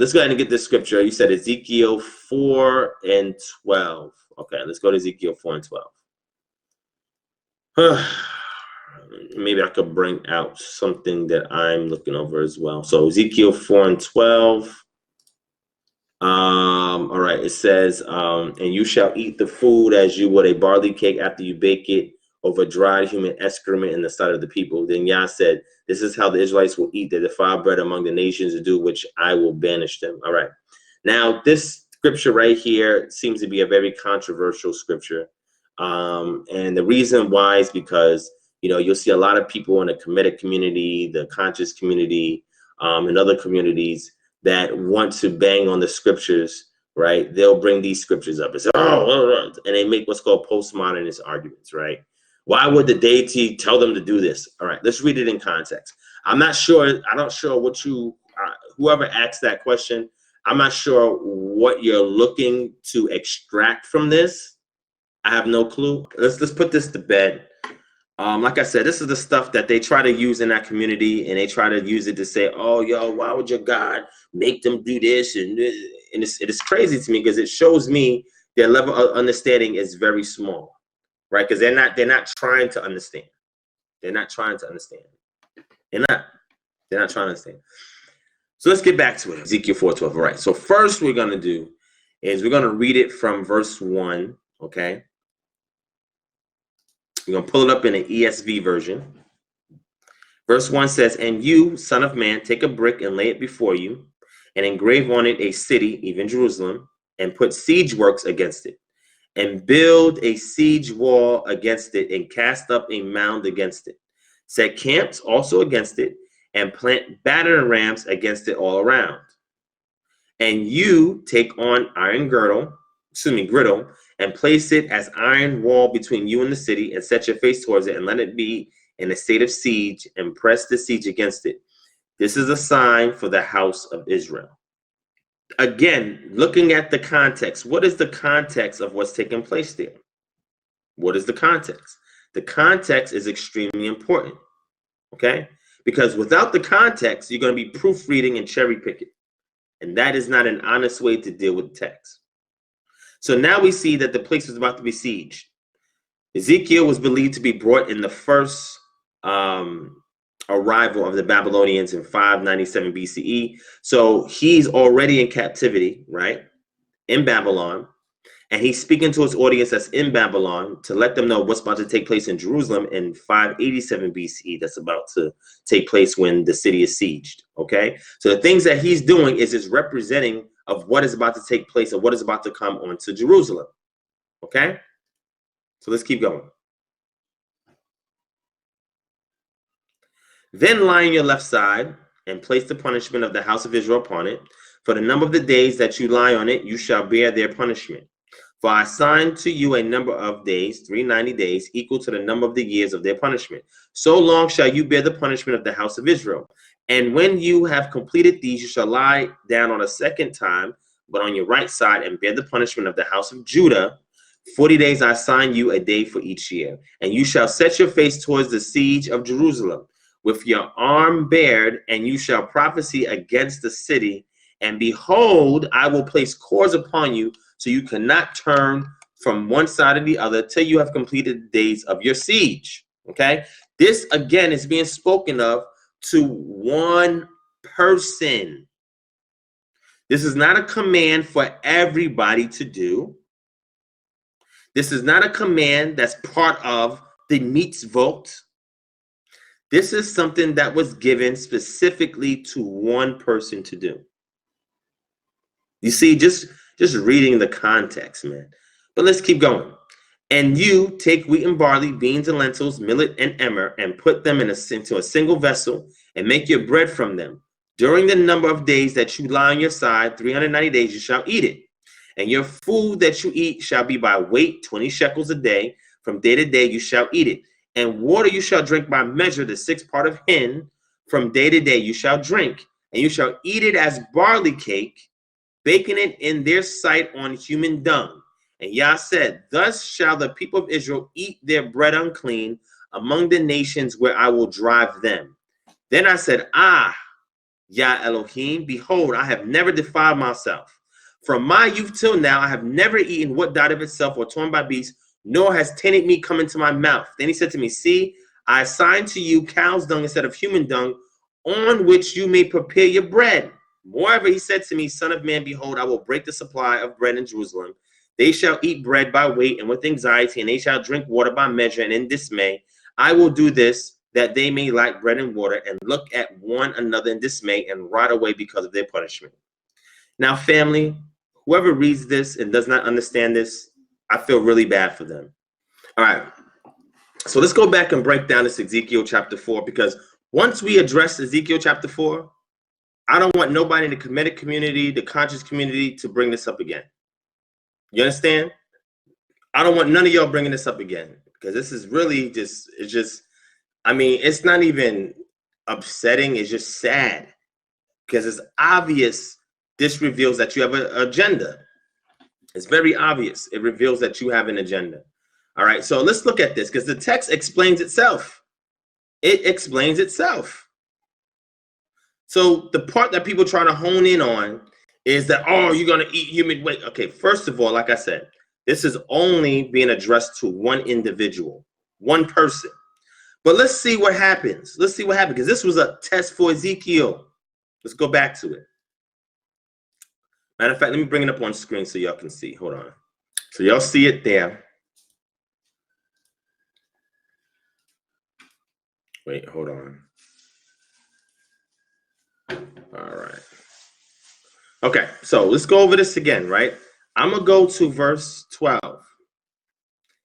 let's go ahead and get this scripture. You said Ezekiel 4 and 12. Okay, let's go to Ezekiel 4 and 12. Maybe I could bring out something that I'm looking over as well. So Ezekiel 4 and 12. All right, it says, and you shall eat the food as you would a barley cake after you bake it over dried human excrement in the sight of the people. Then Yah said, this is how the Israelites will eat their defiled bread among the nations to do, which I will banish them. All right. Now, this scripture right here seems to be a very controversial scripture. And the reason why is because, you know, you'll see a lot of people in the Kemetic community, the conscious community, and other communities that want to bang on the scriptures, right? They'll bring these scriptures up and say, oh, and they make what's called postmodernist arguments, right? Why would the deity tell them to do this? All right, let's read it in context. I'm not sure what you, whoever asked that question, I'm not sure what you're looking to extract from this. I have no clue. Let's put this to bed. Like I said, this is the stuff that they try to use in that community, and they try to use it to say, oh, yo, why would your God make them do this? And it is crazy to me because it shows me their level of understanding is very small, right? Because they're not trying to understand. They're not trying to understand. They're not trying to understand. So let's get back to it. Ezekiel 4:12. All right. So first we're going to do is we're going to read it from verse 1, okay? We're going to pull it up in an ESV version. Verse 1 says, and you, son of man, take a brick and lay it before you, and engrave on it a city, even Jerusalem, and put siege works against it, and build a siege wall against it, and cast up a mound against it. Set camps also against it, and plant battering rams against it all around. And you take on griddle, and place it as iron wall between you and the city, and set your face towards it, and let it be in a state of siege, and press the siege against it. This is a sign for the house of Israel. Again, looking at the context, what is the context of what's taking place there? What is the context? The context is extremely important, okay? Because without the context, you're going to be proofreading and cherry picking. And that is not an honest way to deal with text. So now we see that the place was about to be sieged. Ezekiel was believed to be brought in the first arrival of the Babylonians in 597 BCE. So he's already in captivity, right, in Babylon. And he's speaking to his audience that's in Babylon to let them know what's about to take place in Jerusalem in 587 BCE. That's about to take place when the city is sieged, okay? So the things that he's doing is representing of what is about to take place and what is about to come onto Jerusalem, okay? So let's keep going. Then lie on your left side and place the punishment of the house of Israel upon it. For the number of the days that you lie on it, you shall bear their punishment. For I assign to you a number of days, 390 days, equal to the number of the years of their punishment. So long shall you bear the punishment of the house of Israel. And when you have completed these, you shall lie down on a second time, but on your right side, and bear the punishment of the house of Judah. 40 days I assign you, a day for each year. And you shall set your face towards the siege of Jerusalem, with your arm bared, and you shall prophesy against the city. And behold, I will place cords upon you, so you cannot turn from one side to the other till you have completed the days of your siege. Okay? This, again, is being spoken of to one person. This is not a command for everybody to do. This is not a command that's part of the Mitzvot. This is something that was given specifically to one person to do. You see, just reading the context, man. But let's keep going. And you take wheat and barley, beans and lentils, millet and emmer, and put them into a single vessel, and make your bread from them. During the number of days that you lie on your side, 390 days, you shall eat it. And your food that you eat shall be by weight, 20 shekels a day. From day to day you shall eat it. And water you shall drink by measure, the sixth part of hin. From day to day you shall drink. And you shall eat it as barley cake, baking it in their sight on human dung. And Yah said, thus shall the people of Israel eat their bread unclean among the nations where I will drive them. Then I said, Yah Elohim, behold, I have never defiled myself. From my youth till now, I have never eaten what died of itself or torn by beasts, nor has tainted me come into my mouth. Then he said to me, see, I assign to you cow's dung instead of human dung, on which you may prepare your bread. Moreover, he said to me, Son of man, behold, I will break the supply of bread in Jerusalem. They shall eat bread by weight and with anxiety, and they shall drink water by measure and in dismay. I will do this, that they may lack bread and water, and look at one another in dismay and rot away because of their punishment. Now, family, whoever reads this and does not understand this, I feel really bad for them. All right. So let's go back and break down this Ezekiel chapter 4, because once we address Ezekiel chapter 4, I don't want nobody in the Kemetic community, the conscious community, to bring this up again. You understand? I don't want none of y'all bringing this up again, because this is really I mean, it's not even upsetting. It's just sad, because it's obvious this reveals that you have an agenda. It's very obvious. It reveals that you have an agenda. All right, so let's look at this, because the text explains itself. It explains itself. So the part that people try to hone in on is that, oh, you're going to eat human waste. Okay, first of all, like I said, this is only being addressed to one individual, one person. But let's see what happens. Let's see what happens, because this was a test for Ezekiel. Let's go back to it. Matter of fact, let me bring it up on screen so y'all can see. Hold on. So y'all see it there. Wait, hold on. All right. Okay, so let's go over this again, right? I'm going to go to verse 12.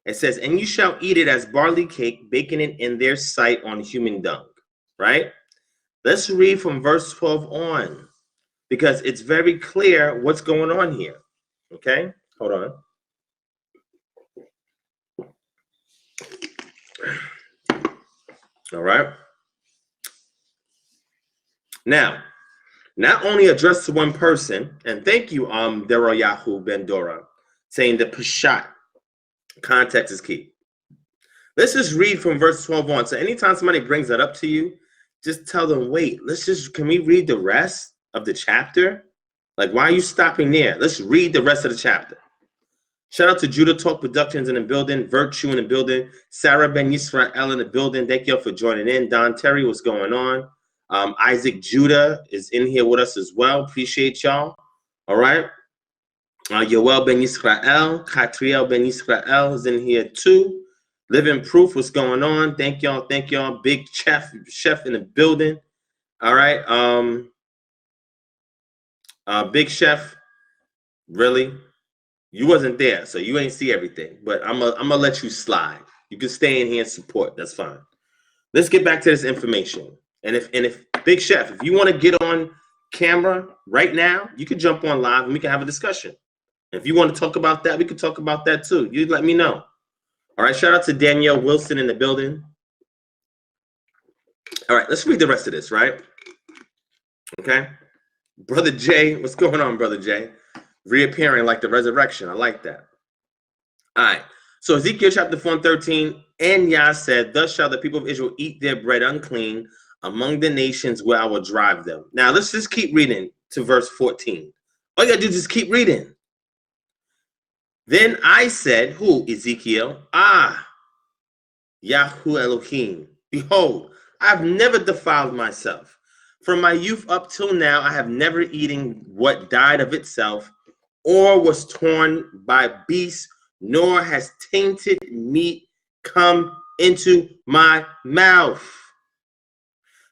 It says, and you shall eat it as barley cake, baking it in their sight on human dung, right? Let's read from verse 12 on, because it's very clear what's going on here, okay? Hold on. All right. Now, not only addressed to one person, and thank you, Dero Yahoo Ben Dora, saying the Peshat, context is key. Let's just read from verse 12 on. So anytime somebody brings that up to you, just tell them, wait, can we read the rest of the chapter? Like, why are you stopping there? Let's read the rest of the chapter. Shout out to Judah Talk Productions in the building, Virtue in the building, Sarah Ben Yisrael in the building. Thank you all for joining in. Don Terry, what's going on? Isaac Judah is in here with us as well. Appreciate y'all. All right. Yoel Ben Yisrael, Katriel Ben Yisrael is in here too. Living Proof, what's going on? Thank y'all. Thank y'all. Big chef in the building. All right. Big Chef, really? You wasn't there, so you ain't see everything. But I'm gonna let you slide. You can stay in here and support. That's fine. Let's get back to this information. And if Big Chef, if you want to get on camera right now, you can jump on live and we can have a discussion. If you want to talk about that, we can talk about that too. You let me know. All right. Shout out to Danielle Wilson in the building. All right. Let's read the rest of this, right? Okay. Brother Jay, what's going on, Brother Jay? Reappearing like the resurrection. I like that. All right. So Ezekiel chapter 4:13, and Yah said, thus shall the people of Israel eat their bread unclean among the nations where I will drive them. Now let's just keep reading to verse 14. All you gotta do is just keep reading. Then I said, who? Ezekiel. Yahu Elohim. Behold, I have never defiled myself. From my youth up till now, I have never eaten what died of itself or was torn by beasts, nor has tainted meat come into my mouth.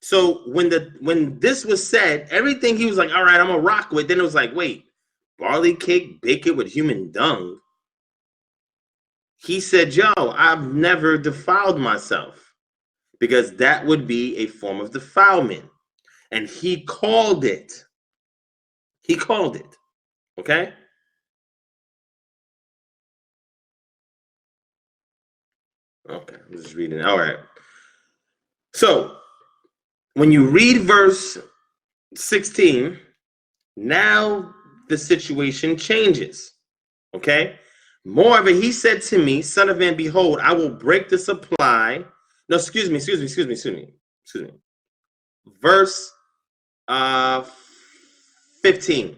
So when this was said, everything he was like, all right, I'm gonna rock with. Then it was like, wait, barley cake, bake it with human dung. He said, yo, I've never defiled myself, because that would be a form of defilement. And he called it. He called it. Okay? Okay, I'm just reading. All right. So when you read verse 16, now the situation changes. Okay? Moreover, he said to me, Son of man, behold, I will break the supply. No, excuse me. Verse 15.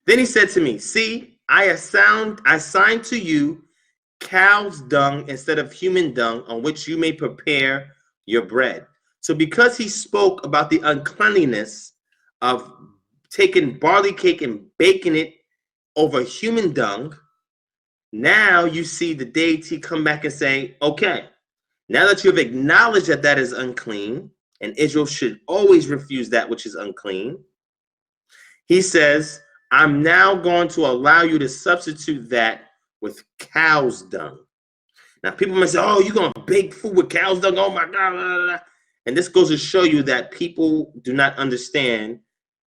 Then he said to me, see, I assign to you cow's dung instead of human dung, on which you may prepare your bread. So because he spoke about the uncleanliness of taking barley cake and baking it over human dung, now you see the deity come back and say, okay, now that you have acknowledged that that is unclean, and Israel should always refuse that which is unclean, he says, I'm now going to allow you to substitute that with cow's dung. Now, people might say, oh, you're going to bake food with cow's dung? Oh, my God. Blah, blah, blah. And this goes to show you that people do not understand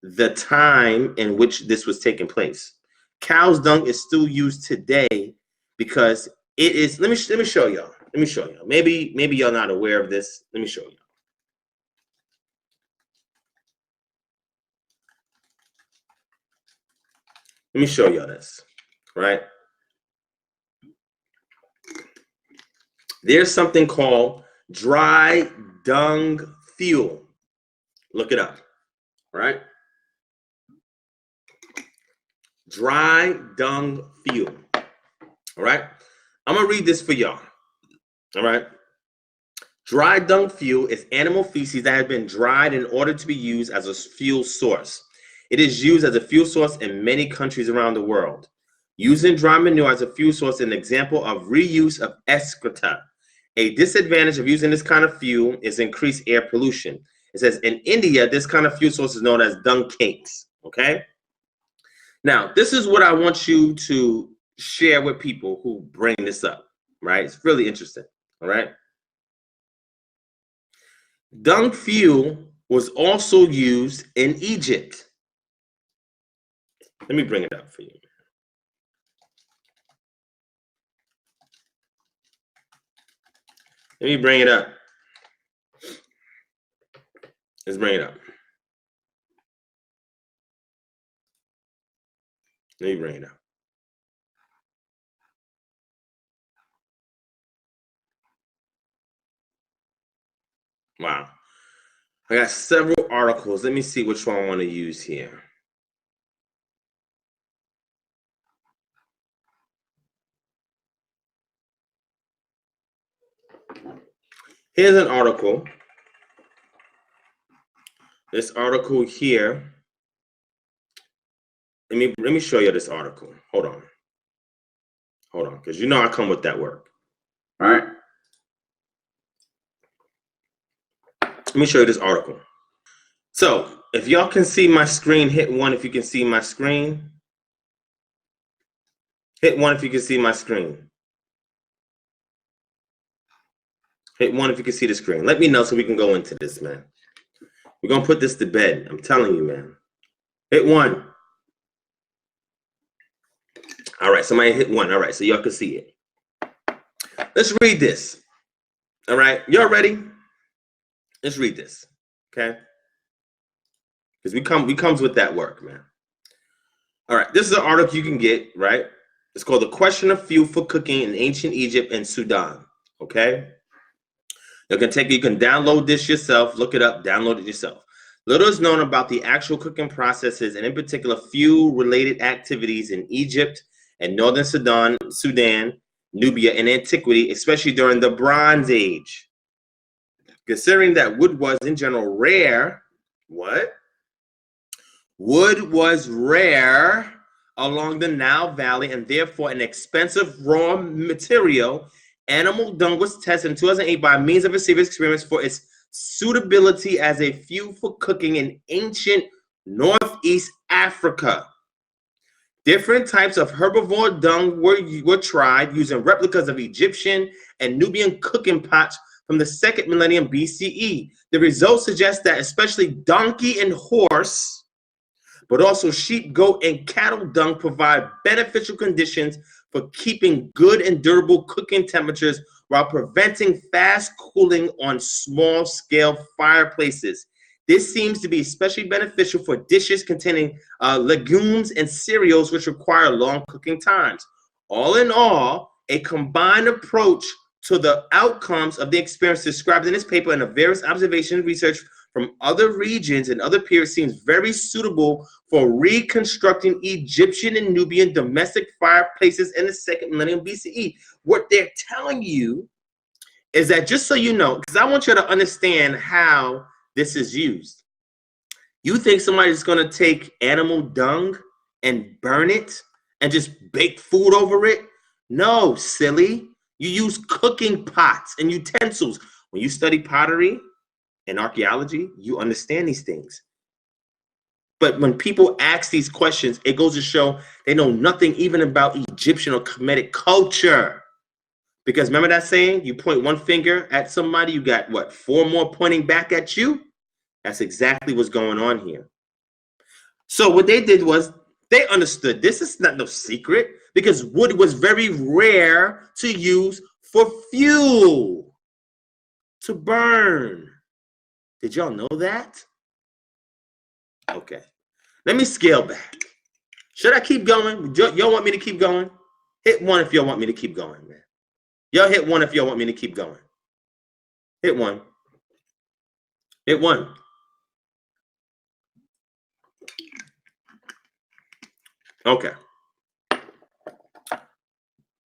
the time in which this was taking place. Cow's dung is still used today because it is. Let me show y'all. Let me show y'all. Maybe y'all not aware of this. Let me show you. Let me show y'all this, right? There's something called dry dung fuel. Look it up, right? Dry dung fuel. All right? I'm going to read this for y'all. All right? Dry dung fuel is animal feces that has been dried in order to be used as a fuel source. It is used as a fuel source in many countries around the world. Using dry manure as a fuel source is an example of reuse of excreta. A disadvantage of using this kind of fuel is increased air pollution. It says in India, this kind of fuel source is known as dung cakes. Okay? Now, this is what I want you to share with people who bring this up, right? It's really interesting, all right? Dung fuel was also used in Egypt. Let me bring it up for you. Let me bring it up. Let's bring it up. Let me bring it up. Wow. I got several articles. Let me see which one I want to use here. Here's an article. This article here. Let me show you this article. Hold on, because you know I come with that work. All right. Let me show you this article. So if y'all can see my screen, hit 1 if you can see my screen. Hit 1 if you can see my screen. Hit 1 if you can see the screen. Let me know so we can go into this, man. We're going to put this to bed. I'm telling you, man. Hit 1. All right, somebody hit 1. All right, so y'all can see it. Let's read this. All right, y'all ready? Let's read this, okay? Because we comes with that work, man. All right, this is an article you can get, right? It's called The Question of Fuel for Cooking in Ancient Egypt and Sudan, okay? You can download this yourself, look it up, download it yourself. Little is known about the actual cooking processes and in particular fuel-related activities in Egypt and northern Sudan, Nubia, and antiquity, especially during the Bronze Age. Considering that wood was in general rare, Wood was rare along the Nile Valley and therefore an expensive raw material. Animal dung was tested in 2008 by means of a series of experiments for its suitability as a fuel for cooking in ancient Northeast Africa. Different types of herbivore dung were tried using replicas of Egyptian and Nubian cooking pots from the 2nd millennium BCE. The results suggest that especially donkey and horse, but also sheep, goat, and cattle dung provide beneficial conditions for keeping good and durable cooking temperatures while preventing fast cooling on small-scale fireplaces. This seems to be especially beneficial for dishes containing legumes and cereals which require long cooking times. All in all, a combined approach to the outcomes of the experience described in this paper and the various observations and research from other regions and other periods seems very suitable for reconstructing Egyptian and Nubian domestic fireplaces in the 2nd millennium BCE. What they're telling you is that, just so you know, because I want you to understand how this is used. You think somebody's going to take animal dung and burn it and just bake food over it? No, silly. You use cooking pots and utensils. When you study pottery and archaeology, you understand these things. But when people ask these questions, it goes to show they know nothing even about Egyptian or Kemetic culture. Because remember that saying, you point one finger at somebody, you got what, 4 more pointing back at you? That's exactly what's going on here. So what they did was they understood this is not no secret, because wood was very rare to use for fuel, to burn. Did y'all know that? Okay. Let me scale back. Should I keep going? Y'all want me to keep going? Hit 1 if y'all want me to keep going, man. Y'all hit 1 if y'all want me to keep going. Hit 1. Hit 1. Okay.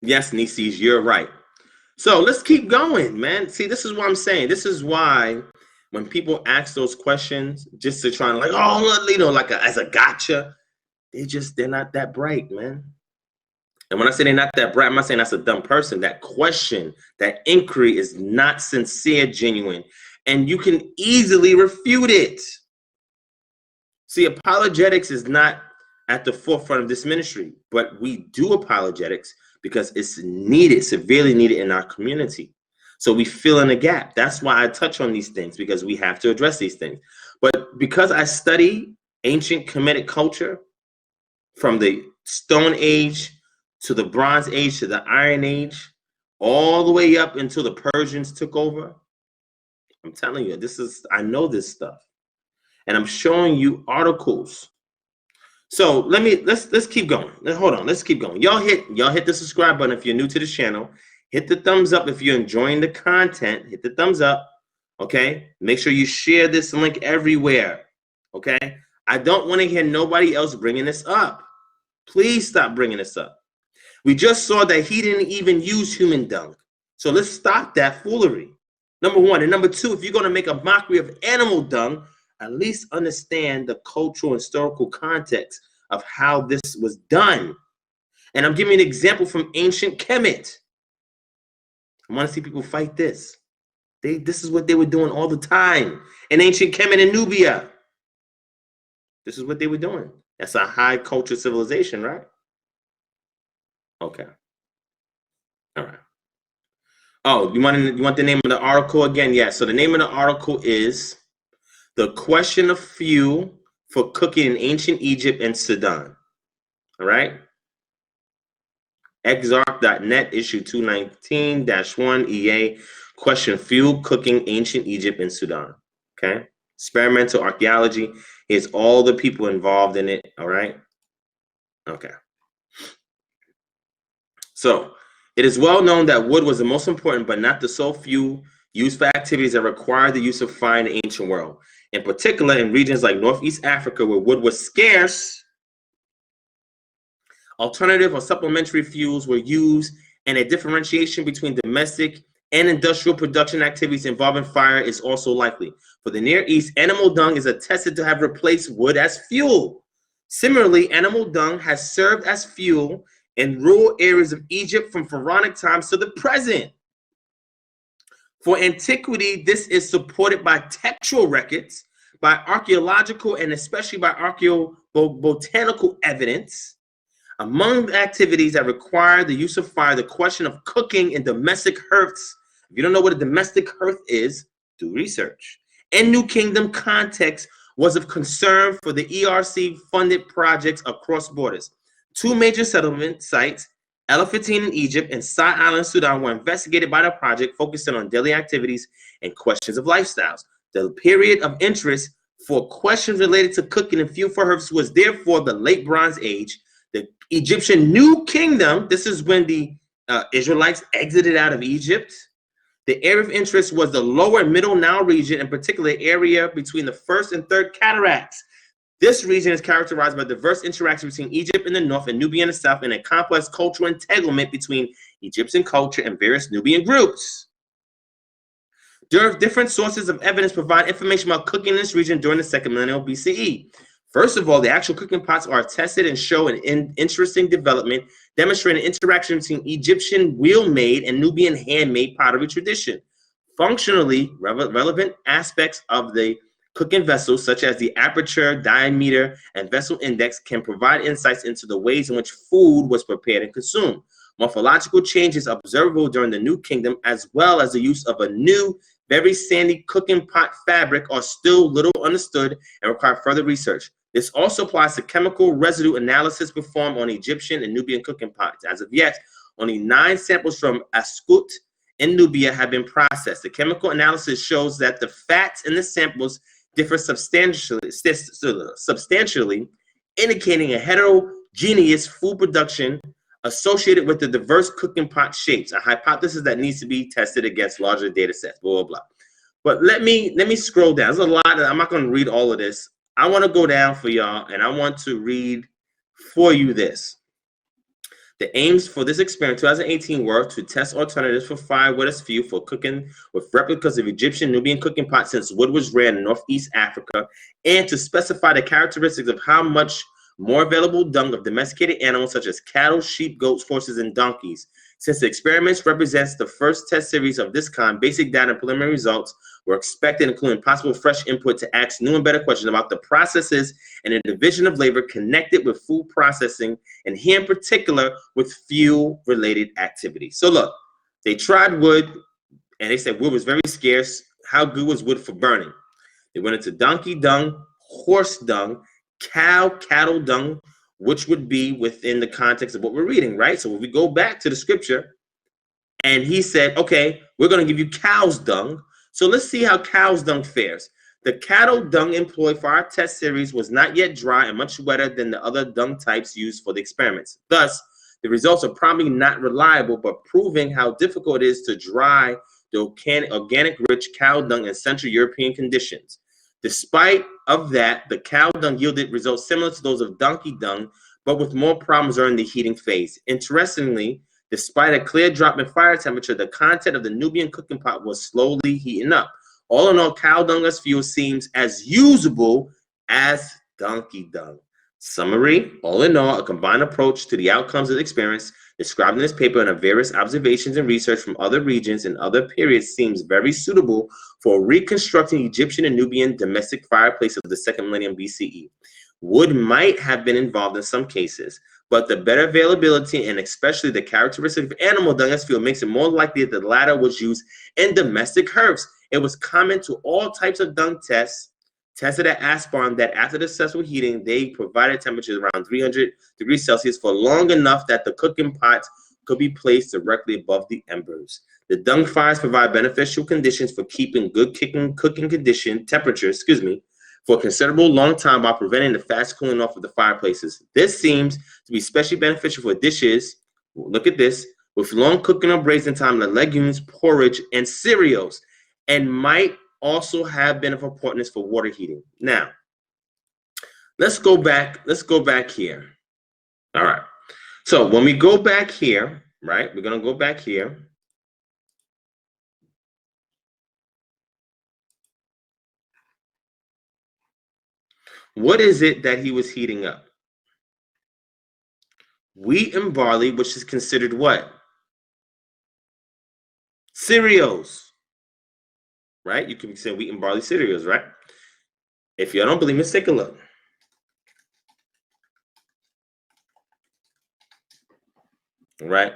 Yes, Nisis, you're right. So let's keep going, man. See, this is what I'm saying. This is why when people ask those questions, just to try and like, oh, you know, like as a gotcha, they're not that bright, man. And when I say they're not that bright, I'm not saying that's a dumb person. That question, that inquiry is not sincere, genuine, and you can easily refute it. See, apologetics is not at the forefront of this ministry, but we do apologetics because it's needed, severely needed in our community. So we fill in a gap. That's why I touch on these things, because we have to address these things. But because I study ancient Kemetic culture from the Stone Age to the Bronze Age to the Iron Age, all the way up until the Persians took over, I'm telling you, I know this stuff. And I'm showing you articles. So let's keep going. Hold on, let's keep going. Y'all hit the subscribe button if you're new to the channel. Hit the thumbs up if you're enjoying the content. Hit the thumbs up. Okay. Make sure you share this link everywhere. Okay. I don't want to hear nobody else bringing this up. Please stop bringing this up. We just saw that he didn't even use human dung. So let's stop that foolery. Number 1. And number 2, if you're going to make a mockery of animal dung, at least understand the cultural and historical context of how this was done. And I'm giving you an example from ancient Kemet. I want to see people fight this. This is what they were doing all the time in ancient Kemet and Nubia. This is what they were doing. That's a high culture civilization, right? Okay. All right. Oh, you want the name of the article again? Yeah. So the name of the article is "The Question of Fuel for Cooking in Ancient Egypt and Sudan." All right. Exarch.net, issue 219-1 EA. Question: Fuel Cooking Ancient Egypt and Sudan. Okay. Experimental archaeology. Here's all the people involved in it. All right. Okay. So it is well known that wood was the most important, but not the sole fuel used for activities that require the use of fire in the ancient world. In particular, in regions like Northeast Africa, where wood was scarce, alternative or supplementary fuels were used, and a differentiation between domestic and industrial production activities involving fire is also likely. For the Near East, animal dung is attested to have replaced wood as fuel. Similarly, animal dung has served as fuel in rural areas of Egypt from pharaonic times to the present. For antiquity, this is supported by textual records, by archaeological, and especially by archaeobotanical evidence. Among the activities that require the use of fire, the question of cooking in domestic hearths. If you don't know what a domestic hearth is, do research. In New Kingdom context, was of concern for the ERC-funded projects across borders. 2 major settlement sites, Elephantine in Egypt and Sai Island, Sudan, were investigated by the project, focusing on daily activities and questions of lifestyles. The period of interest for questions related to cooking and fuel for hearths was therefore the late Bronze Age. The Egyptian New Kingdom, this is when the Israelites exited out of Egypt. The area of interest was the lower middle Nile region, in particular area between the first and third cataracts. This region is characterized by diverse interactions between Egypt in the north and Nubia in the south, and a complex cultural entanglement between Egyptian culture and various Nubian groups. Different sources of evidence provide information about cooking in this region during the second millennium BCE. First of all, the actual cooking pots are tested and show an interesting development, demonstrating interaction between Egyptian wheel-made and Nubian handmade pottery tradition. Functionally relevant aspects of the cooking vessels, such as the aperture, diameter, and vessel index, can provide insights into the ways in which food was prepared and consumed. Morphological changes observable during the New Kingdom, as well as the use of a new, very sandy cooking pot fabric, are still little understood and require further research. This also applies to chemical residue analysis performed on Egyptian and Nubian cooking pots. As of yet, only 9 samples from Askut in Nubia have been processed. The chemical analysis shows that the fats in the samples differ substantially, indicating a heterogeneous food production associated with the diverse cooking pot shapes, a hypothesis that needs to be tested against larger data sets, blah, blah, blah. But let me scroll down. There's a lot. I'm not going to read all of this. I want to go down for y'all, and I want to read for you this. The aims for this experiment, 2018, were to test alternatives for fire with fuel for cooking with replicas of Egyptian Nubian cooking pots, since wood was rare in Northeast Africa, and to specify the characteristics of how much more available dung of domesticated animals such as cattle, sheep, goats, horses, and donkeys. Since the experiments represents the first test series of this kind, basic data and preliminary results were expected, including possible fresh input to ask new and better questions about the processes and the division of labor connected with food processing, and here in particular with fuel-related activities. So look, they tried wood, and they said wood was very scarce. How good was wood for burning? They went into donkey dung, horse dung, cattle dung, which would be within the context of what we're reading, right? So if we go back to the scripture, and he said, okay, we're going to give you cow's dung. So let's see how cow's dung fares. The cattle dung employed for our test series was not yet dry and much wetter than the other dung types used for the experiments. Thus, the results are probably not reliable, but proving how difficult it is to dry the organic-rich cow dung in Central European conditions. Despite of that, the cow dung yielded results similar to those of donkey dung, but with more problems during the heating phase. Interestingly, despite a clear drop in fire temperature, the content of the Nubian cooking pot was slowly heating up. All in all, cow dung as fuel seems as usable as donkey dung. Summary, all in all, a combined approach to the outcomes of the experience described in this paper and of various observations and research from other regions and other periods seems very suitable for reconstructing Egyptian and Nubian domestic fireplaces of the second millennium BCE. Wood might have been involved in some cases, but the better availability and especially the characteristic of animal dung as fuel makes it more likely that the latter was used in domestic hearths. It was common to all types of dung tests tested at Aspan that after the successful heating, they provided temperatures around 300 degrees Celsius for long enough that the cooking pots could be placed directly above the embers. The dung fires provide beneficial conditions for keeping good cooking temperatures, for a considerable long time while preventing the fast cooling off of the fireplaces. This seems to be especially beneficial for dishes, look at this, with long cooking or braising time like legumes, porridge, and cereals, and might also have been of importance for water heating. Now, let's go back here. All right. So when we go back here, right, we're going to go back here. What is it that he was heating up? Wheat and barley, which is considered what? Cereals. Right? You can say wheat and barley cereals, right? If you don't believe me, let's take a look. Right?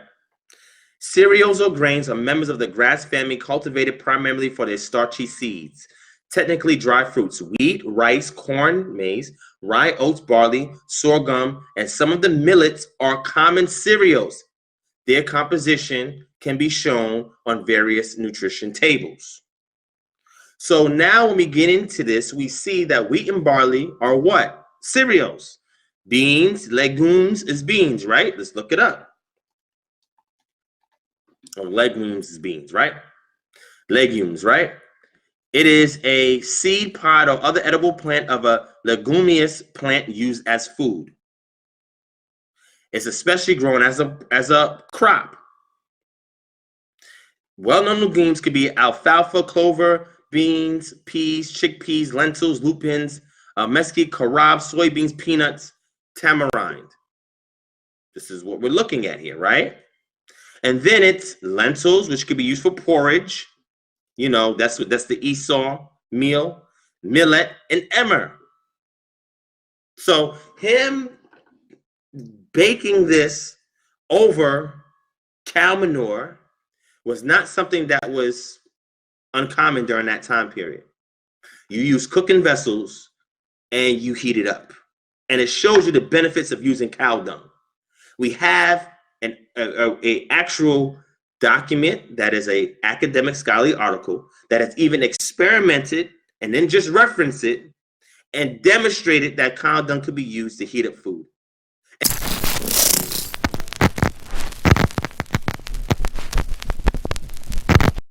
Cereals or grains are members of the grass family cultivated primarily for their starchy seeds. Technically dry fruits, wheat, rice, corn, maize, rye, oats, barley, sorghum, and some of the millets are common cereals. Their composition can be shown on various nutrition tables. So now when we get into this, we see that wheat and barley are what? Cereals. Beans, legumes is beans, right? Let's look it up. Legumes is beans, right? legumes, right? It is a seed pod or other edible plant of a leguminous plant used as food. It's especially grown as a crop. Well-known legumes could be alfalfa, clover, beans, peas, chickpeas, lentils, lupins, mesquite, carob, soybeans, peanuts, tamarind. This is what we're looking at here, right? And then it's lentils, which could be used for porridge. You know, that's the Esau meal, millet, and emmer. So him baking this over cow manure was not something that was uncommon during that time period. You use cooking vessels and you heat it up. And it shows you the benefits of using cow dung. We have an actual document that is a academic scholarly article that has even experimented and then just referenced it and demonstrated that cow dung could be used to heat up food.